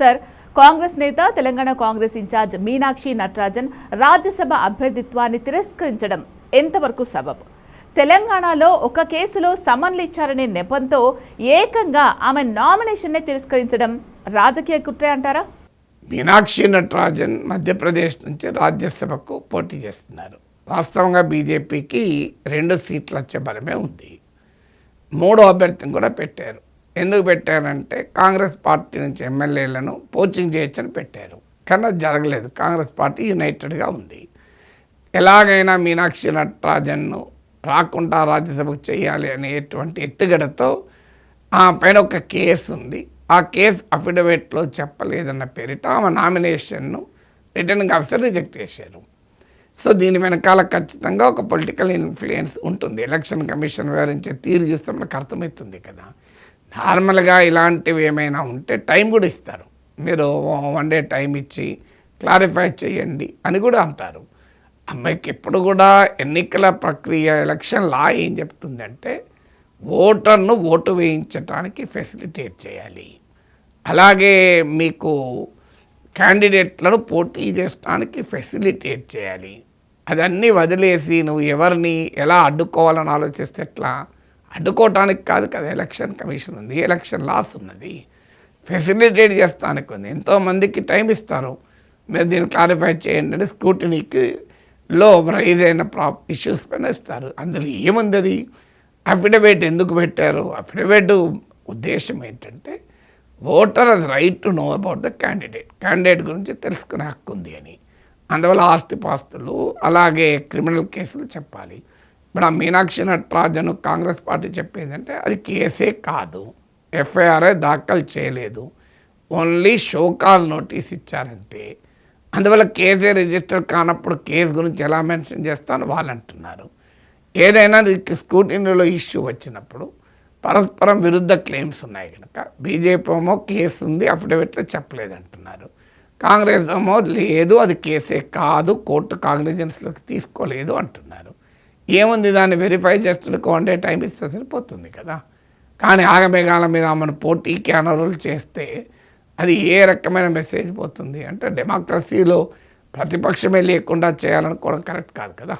Sir, Congress నేత Telangana Congress incharge Meenakshi Natarajan Rajya Sabha అభ్యర్థిత్వాన్ని తిరస్కరించడం ఎంతవరకు సబబు? తెలంగాణలో ఒక కేసులో సమన్లు ఇచ్చారనే నెపంతో ఏకంగా ఆమె నామినేషన్నే తిరస్కరించడం రాజకీయ కుట్రే అంటారా? మీనాక్షి నటరాజన్ మధ్యప్రదేశ్ నుంచి రాజ్యసభకు పోటీ చేస్తున్నారు. వాస్తవంగా బీజేపీకి 2 సీట్లు వచ్చే బలమే ఉంది. 3వ అభ్యర్థిని కూడా పెట్టారు. ఎందుకు పెట్టారంటే కాంగ్రెస్ పార్టీ నుంచి ఎమ్మెల్యేలను పోచింగ్ చేయొచ్చని పెట్టారు. కానీ అది జరగలేదు. కాంగ్రెస్ పార్టీ యునైటెడ్గా ఉంది. ఎలాగైనా మీనాక్షి నటరాజన్ను రాకుండా రాజ్యసభకు చేయాలి అనేటువంటి ఎత్తుగడతో ఆ పైన ఒక కేసు ఉంది. ఆ కేసు అఫిడవిట్లో చెప్పలేదన్న పేరిట ఆమె నామినేషన్ను రిటర్నింగ్ ఆఫీసర్ రిజెక్ట్ చేశారు. సో దీని వెనకాల ఖచ్చితంగా ఒక పొలిటికల్ ఇన్ఫ్లుయెన్స్ ఉంటుంది. ఎలక్షన్ కమిషన్ వివరించే తీరు చూస్తే మనకు అర్థమవుతుంది కదా. నార్మల్గా ఇలాంటివి ఏమైనా ఉంటే టైం కూడా ఇస్తారు. మీరు 1 డే టైం ఇచ్చి క్లారిఫై చేయండి అని కూడా అంటారు. అమ్మాయికి ఎప్పుడు కూడా ఎన్నికల ప్రక్రియ ఎలక్షన్ లా ఏం చెప్తుందంటే ఓటర్ను ఓటు వేయించడానికి ఫెసిలిటేట్ చేయాలి. అలాగే మీకు క్యాండిడేట్లను పోటీ చేయడానికి ఫెసిలిటేట్ చేయాలి. అదన్నీ వదిలేసి నువ్వు ఎవరిని ఎలా అడ్డుకోవాలని ఆలోచిస్తే ఎట్లా? అడ్డుకోవటానికి కాదు కదా ఎలక్షన్ కమిషన్ ఉంది, ఎలక్షన్ లాస్ ఉన్నది, ఫెసిలిటేట్ చేస్తానికి ఉంది. ఎంతోమందికి టైం ఇస్తారు, మీరు దీన్ని క్లారిఫై చేయండి అని స్క్రూటినీలో రైజ్ అయిన ఇష్యూస్ పైన ఇస్తారు. అందులో ఏముంది? అది అఫిడవిట్ ఎందుకు పెట్టారు? అఫిడవిట్ ఉద్దేశం ఏంటంటే voter has right to know about the candidate గురించి తెలుసుకునే హక్కు ఉంది అని. అందువల్ల ఆస్తిపాస్తులు అలాగే క్రిమినల్ కేసులు చెప్పాలి. ఇప్పుడు ఆ మీనాక్షి నటరాజన్ కాంగ్రెస్ పార్టీ చెప్పేదంటే అది కేసే కాదు, ఎఫ్ఐఆర్ఏ దాఖలు చేయలేదు, ఓన్లీ షోకాజ్ నోటీస్ ఇచ్చారంతే. అందువల్ల కేసే రిజిస్టర్ కానప్పుడు కేసు గురించి ఎలా మెన్షన్ చేస్తానో వాళ్ళు అంటున్నారు. ఏదైనా స్క్రూటినీలో ఇష్యూ వచ్చినప్పుడు పరస్పరం విరుద్ధ క్లెయిమ్స్ ఉన్నాయి కనుక బీజేపీ ఏమో కేసు ఉంది, అఫిడవిట్లో చెప్పలేదంటున్నారు. కాంగ్రెస్ ఏమో లేదు, అది కేసే కాదు, కోర్టు కాగ్నిజెన్స్లోకి తీసుకోలేదు అంటున్నారు. ఏముంది, దాన్ని వెరిఫై చేస్తున్నకు 1 డే టైం ఇస్తే సరిపోతుంది కదా. కానీ ఆగమేఘాల మీద ఆమెను పోటీకి అనర్హులు చేస్తే అది ఏ రకమైన మెసేజ్ పోతుంది అంటే డెమోక్రసీలో ప్రతిపక్షమే లేకుండా చేయాలనుకోవడం కరెక్ట్ కాదు కదా.